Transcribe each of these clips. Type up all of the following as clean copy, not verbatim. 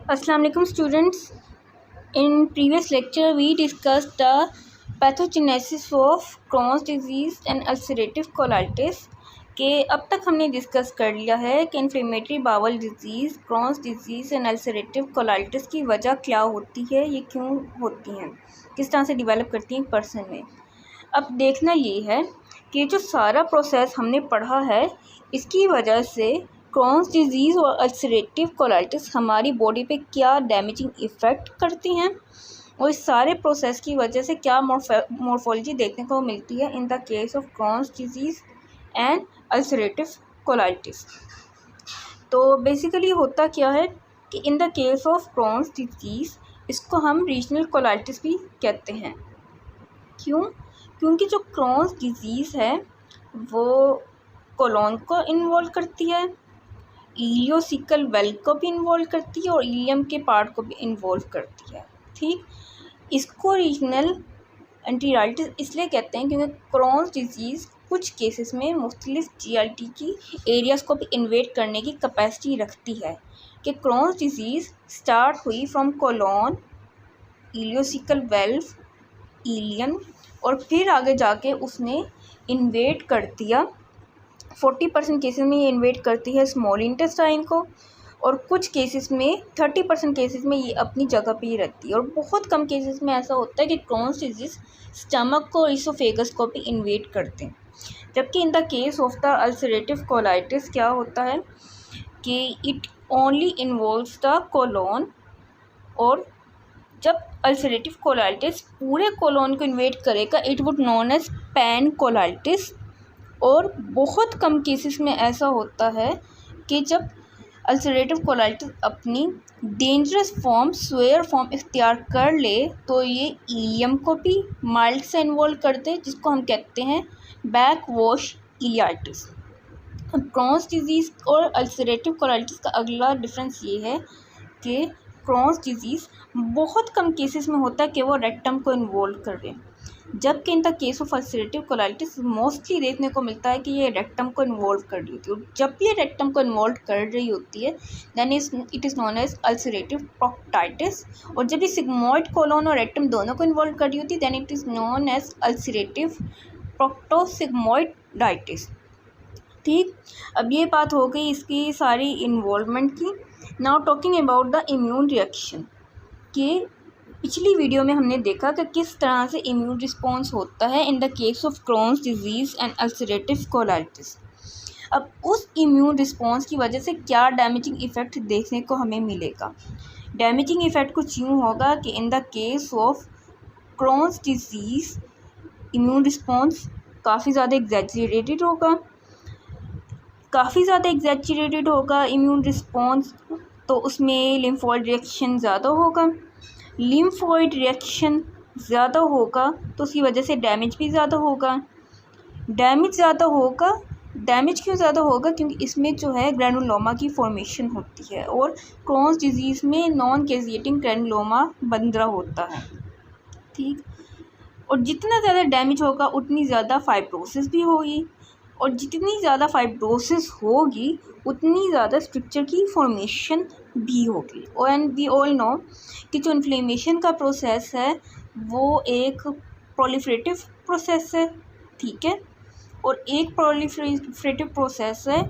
Assalamu alaikum students. In previous lecture we discussed the pathogenesis of Crohn's disease and ulcerative colitis के अब तक हमने discuss कर लिया है कि inflammatory bowel disease, Crohn's disease and ulcerative colitis की वजह क्या होती है, ये क्यों होती हैं, किस तरह से डेवलप करती हैं पर्सन में। अब देखना ये है कि जो सारा प्रोसेस हमने पढ़ा है इसकी वजह से Crohn's डिजीज़ और अल्सरेटिव कोलाइटिस हमारी बॉडी पे क्या डैमेजिंग इफ़ेक्ट करती हैं और इस सारे प्रोसेस की वजह से क्या मॉर्फोलॉजी देखने को मिलती है in the case of Crohn's disease and ulcerative colitis. तो बेसिकली होता क्या है कि इन the case of Crohn's disease इसको हम रीजनल कोलाइटिस भी कहते हैं। क्यों? क्योंकि जो Crohn's डिजीज़ है वो कोलोन को इन्वॉल्व करती है, इलियोसिकल वेल्व को भी इन्वॉल्व करती है और इलियम के पार्ट को भी इन्वॉल्व करती है। ठीक, इसको रीजनल एंटीराइटिस इसलिए कहते हैं क्योंकि Crohn's डिजीज़ कुछ केसेस में मुख्तलिफ जीआईटी की एरियाज़ को भी इन्वेड करने की कैपेसिटी रखती है कि Crohn's डिजीज़ स्टार्ट हुई from colon, ileocaecal valve, ileum और फिर आगे जाके उसने इन्वेड कर दिया 40% केसेस में ये इन्वेट करती है स्मॉल इंटेस्टाइन को और कुछ केसेस में 30% केसेस में ये अपनी जगह पे ही रहती है और बहुत कम केसेस में ऐसा होता है कि Crohn's डिजीज़ स्टमक को और इसोफेगस को भी इन्वेट करते हैं। जबकि in the case of the ulcerative colitis क्या होता है कि it only involves the colon और जब अल्सरेटिव कोलाइटिस पूरे कोलोन को इन्वेट करेगा it would known as pan colitis. और बहुत कम केसेस में ऐसा होता है कि जब अल्सरेटिव कोलाइटिस अपनी डेंजरस फॉर्म स्वेयर फॉर्म इख्तियार कर ले तो ये इलियम को भी माइल्ड से इन्वॉल्व करते हैं जिसको हम कहते हैं बैक वॉश इलियाइटिस। Crohn's डिजीज़ और अल्सरेटिव कोलाइटिस का अगला डिफरेंस ये है कि Crohn's डिजीज़ बहुत कम केसेस में होता है कि वो रेक्टम को इन्वॉल्व कर रहे हैं, जबकि in the case of ulcerative colitis mostly देखने को मिलता है कि ये रेक्टम को इन्वॉल्व कर रही होती है और जब ये रेक्टम को इन्वॉल्व कर रही होती है then it is known as ulcerative proctitis और जब ये सिग्मोइड कोलोन और रेक्टम दोनों को इन्वॉल्व कर रही होती है then it is known as ulcerative proctosigmoiditis. ठीक, अब ये बात हो गई इसकी सारी इन्वॉल्वमेंट की। Now talking about the immune reaction के पिछली वीडियो में हमने देखा कि किस तरह से इम्यून रिस्पॉन्स होता है in the case of Crohn's disease and ulcerative colitis. अब उस इम्यून रिस्पॉन्स की वजह से क्या डैमेजिंग इफ़ेक्ट देखने को हमें मिलेगा। डैमेजिंग इफ़ेक्ट कुछ यूँ होगा कि इन the case of Crohn's disease immune response काफ़ी ज़्यादा एग्जैजरेटेड होगा इम्यून रिस्पॉन्स, तो उसमें लिम्फोइड रिएक्शन ज़्यादा होगा। लिम्फोइड रिएक्शन ज़्यादा होगा तो उसकी वजह से डैमेज भी ज़्यादा होगा। डैमेज क्यों ज़्यादा होगा? क्योंकि इसमें जो है ग्रैनुलोमा की फॉर्मेशन होती है और Crohn's डिजीज़ में नॉन कैजिएटिंग ग्रैनुलोमा बन रहा होता है। ठीक, और जितना ज़्यादा डैमेज होगा उतनी ज़्यादा फाइब्रोसिस भी होगी और जितनी ज़्यादा फाइब्रोसिस होगी उतनी ज़्यादा स्ट्रक्चर की फॉर्मेशन भी होगी। और एंड वी ऑल नो कि जो इन्फ्लेमेशन का प्रोसेस है वो एक प्रोलिफरेटिव प्रोसेस है। ठीक है, और एक प्रोलिफरेटिव प्रोसेस है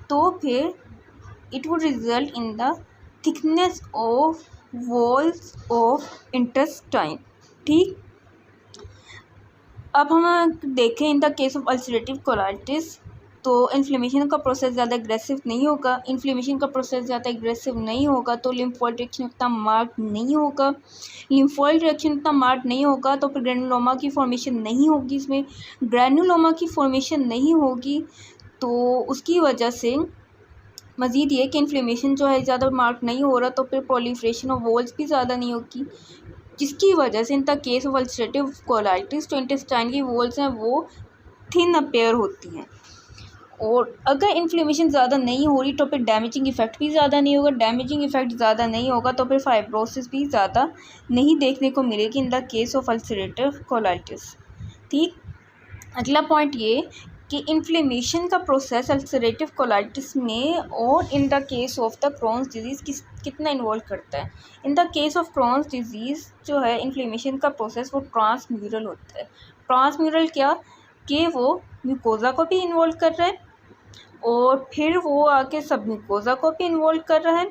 तो फिर it would result in the thickness of walls of intestine. ठीक, अब हम देखें इन the case of ulcerative colitis तो इन्फ्लेमेशन का प्रोसेस ज़्यादा एग्रेसिव नहीं होगा। तो लिम्फोइड रिएक्शन उतना मार्क नहीं होगा। तो फिर ग्रैनुलोमा की फॉर्मेशन नहीं होगी। इसमें ग्रैनुलोमा की फॉर्मेशन नहीं होगी तो उसकी वजह से मज़ीद ये कि इन्फ्लेमेशन जो है ज़्यादा मार्क नहीं हो रहा तो फिर प्रोलिफरेशन ऑफ वॉल्स भी ज़्यादा नहीं होगी, जिसकी वजह से इन the case of ulcerative colitis जो इंटेस्टाइन की वॉल्स हैं वो थिन अपेयर होती हैं। और अगर इन्फ्लेमेशन ज़्यादा नहीं हो रही तो फिर डैमेजिंग इफ़ेक्ट भी ज़्यादा नहीं होगा तो फिर फाइब्रोसिस भी ज़्यादा नहीं देखने को मिलेगी इन the case of ulcerative colitis. ठीक, अगला पॉइंट ये कि इन्फ्लेमेशन का प्रोसेस अल्सरेटिव कोलाइटिस में और in the case of the Crohn's disease कितना इन्वॉल्व करता है। In the case of Crohn's disease जो है इन्फ्लेमेशन का प्रोसेस वो ट्रांसम्यूरल होता है। ट्रांसम्यूरल क्या कि वो म्यूकोज़ा को भी इन्वॉल्व कर रहा है और फिर वो आके सब म्यूकोज़ा को भी इन्वॉल्व कर रहा है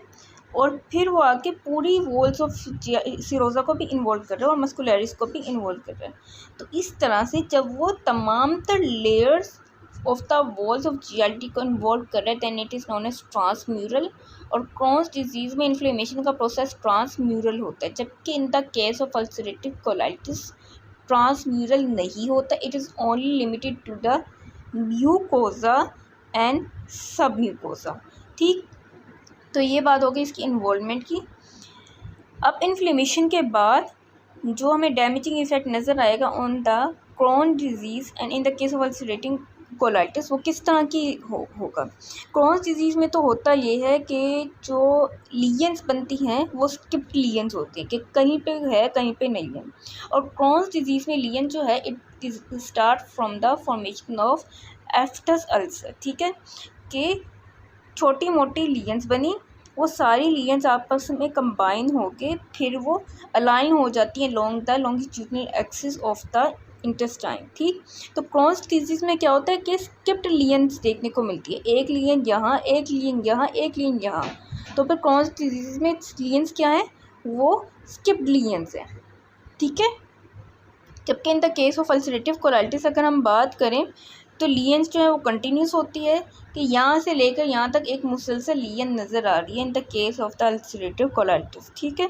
और फिर वो आके पूरी वॉल्स ऑफ सीरोज़ा को भी इन्वॉल्व कर रहा है और मस्कुलरिस को भी इन्वॉल्व कर रहा है। तो इस तरह से जब वो तमाम तर layers of the walls of GIT को इन्वॉल्व कर रहे हैं then it is known as transmural. और क्रोन्स डिजीज़ में इन्फ्लेमेशन का प्रोसेस ट्रांसम्यूरल होता है, जबकि in the case of ulcerative colitis transmural नहीं होता। It is only limited to the mucosa and submucosa. ठीक, तो ये बात हो गई इसकी इन्वॉल्वमेंट की। अब इन्फ्लेमेशन के बाद जो हमें डैमेजिंग इफेक्ट नज़र आएगा on the crown disease and in the case of ulcerating colitis वो किस तरह की होगा। क्रोन्स डिजीज़ में तो होता ये है कि जो लीजन्स बनती हैं वो स्किप्ड लीजन्स होती हैं कि कहीं पे है कहीं पे नहीं है। और क्रोन्स डिजीज़ में लीजन जो है it start from the formation of aphthous ulcer. ठीक है, कि छोटी मोटी लीजन्स बनी, वो सारी लीजन्स आपस में कंबाइन होके फिर वो अलाइन हो जाती हैं long the longitudinal axis of the intestine. ठीक, तो क्रोन्स डिजीज़ में क्या होता है कि स्किप्ड लीजन्स देखने को मिलती है, एक लीजन यहाँ, एक लीजन यहाँ, एक लीजन यहाँ। तो फिर क्रोन्स डिजीज़ में लीजन्स क्या है, वो स्किप्ड लीजन्स हैं। ठीक है, जबकि in the case of ulcerative colitis अगर हम बात करें तो लीजन्स जो है वो कंटिन्यूस होती है कि यहाँ से लेकर यहाँ तक एक मुसलसल लीजन नज़र आ रही है in the case of the ulcerative colitis. ठीक है,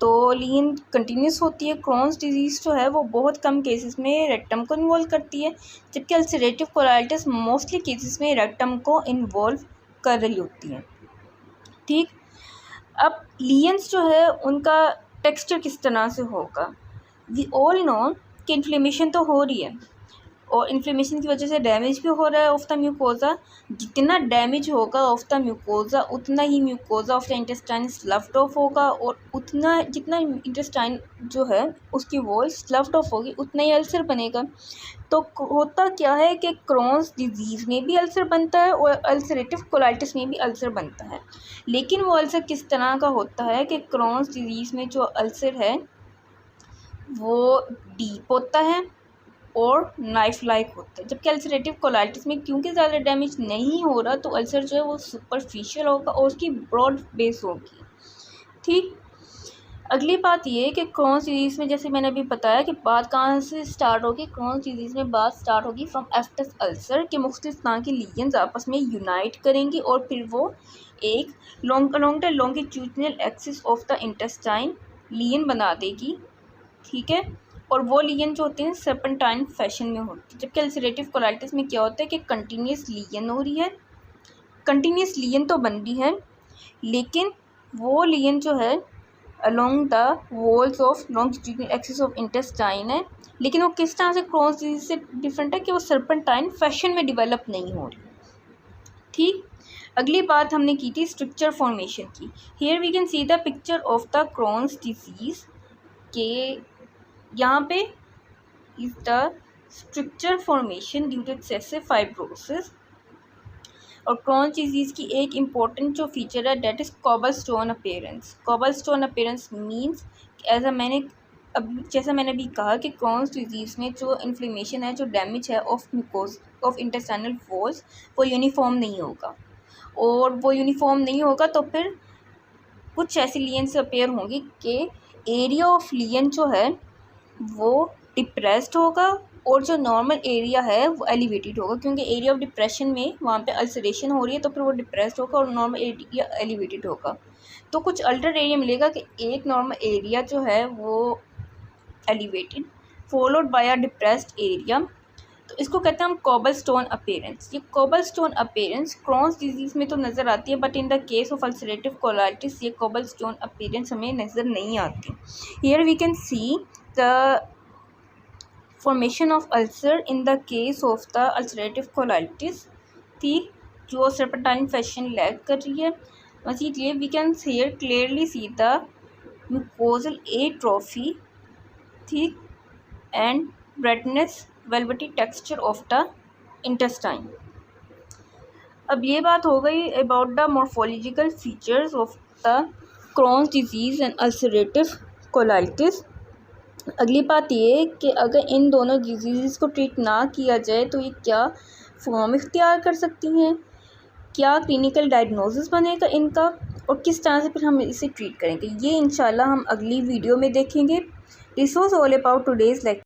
तो लीजन कंटिन्यूस होती है। क्रोन्स डिजीज़ जो है वो बहुत कम केसेस में रेक्टम को इन्वॉल्व करती है, जबकि अल्सरेटिव कोलाइटिस मोस्टली केसेस में रेक्टम को इन्वॉल्व कर रही होती हैं। ठीक, अब लीजन्स जो है उनका टेक्सचर किस तरह से होगा। वी ऑल नो कि इन्फ्लेमेशन तो हो रही है और इन्फ्लेमेशन की वजह से डैमेज भी हो रहा है ऑफ द म्यूकोज़ा। जितना डैमेज होगा ऑफ द म्यूकोज़ा उतना ही mucosa of the intestine स्लफ्ड of होगा और उतना जितना इंटेस्टाइन जो है उसकी वॉल स्लफ्ड ऑफ होगी उतना ही अल्सर बनेगा। तो होता क्या है कि क्रोन्स डिजीज़ में भी अल्सर बनता है और अल्सरेटिव कोलाइटिस में भी अल्सर बनता है, लेकिन वो अल्सर किस तरह का होता है कि क्रोन्स डिजीज़ में जो अल्सर है वो डीप होता है और नाइफ लाइक होता है, जबकि अल्सरेटिव कोलाइटिस में क्योंकि ज़्यादा डैमेज नहीं हो रहा तो अल्सर जो है वो सुपरफिशियल होगा और उसकी ब्रॉड बेस होगी। ठीक, अगली बात ये है कि क्रोन्स डिजीज़ में जैसे मैंने अभी बताया कि बात कहाँ से स्टार्ट होगी। क्रोन्स डिजीज़ में बात स्टार्ट होगी फ्रॉम एफ्टस अल्सर के मुख्तलिफ तरह के लीजन्स आपस में यूनाइट करेंगी और फिर वो एक along the longitudinal axis of the intestine lesion बना देगी। ठीक है, और वो लीजन जो होते हैं सर्पेंटाइन फैशन में होती है, जबकि अल्सरेटिव कोलाइटिस में क्या होता है कि कंटिन्यूस लीजन हो रही है। कंटिन्यूस लीजन तो बन रही है लेकिन वो लीजन जो है along the walls of longitudinal axis of intestine है, लेकिन वो किस तरह से क्रोन्स डिजीज से डिफरेंट है कि वो सर्पेंटाइन फैशन में डिवेलप नहीं हो रही। ठीक, अगली बात हमने की थी स्ट्रक्चर फॉर्मेशन की। Here we can see the picture of the Crohn's disease के यहाँ पे is the stricture formation due to excessive fibrosis. और क्रोन्स डिजीज़ की एक इम्पॉर्टेंट जो फीचर है that is cobblestone appearance. Cobblestone appearance means जैसा मैंने अभी कहा कि क्रोन्स डिजीज़ में जो इन्फ्लेमेशन है, जो डैमेज है ऑफ इंटेस्टाइनल वॉल्स वो यूनिफॉर्म नहीं होगा, और वो यूनिफॉर्म नहीं होगा तो फिर कुछ ऐसी लीजन्स अपीयर होंगी कि एरिया ऑफ लीजन जो है वो डिप्रेस्ड होगा और जो नॉर्मल एरिया है वो एलिवेटेड होगा, क्योंकि एरिया ऑफ डिप्रेशन में वहाँ पे अल्सरेशन हो रही है तो फिर वो डिप्रेस्ड होगा और नॉर्मल एरिया एलिवेटेड होगा। तो कुछ अल्टर्ड एरिया मिलेगा कि एक नॉर्मल एरिया जो है वो elevated followed by a depressed area, तो इसको कहते हैं हम कोबलस्टोन अपीयरेंस। ये कोबलस्टोन अपीयरेंस क्रोन्स डिजीज़ में तो नज़र आती है, but in the case of ulcerative colitis ये कोबलस्टोन अपीयरेंस हमें नज़र नहीं आती। Here we can see the formation of ulcer in the case of the ulcerative colitis थी जो सर्पेंटाइन फैशन लैग कर रही है। मज़ीद ये we can hear clearly see the mucosal atrophy ठीक and redness velvety texture of the intestine. अब ये बात हो गई about the morphological features of the Crohn's disease and ulcerative colitis. अगली बात ये कि अगर इन दोनों डिजीज़ को ट्रीट ना किया जाए तो ये क्या फॉर्म इख्तियार कर सकती हैं, क्या क्लिनिकल डायग्नोसिस बनेगा इनका, और किस तरह से फिर हम इसे ट्रीट करेंगे, ये इंशाल्लाह हम अगली वीडियो में देखेंगे। This was all about today's lecture.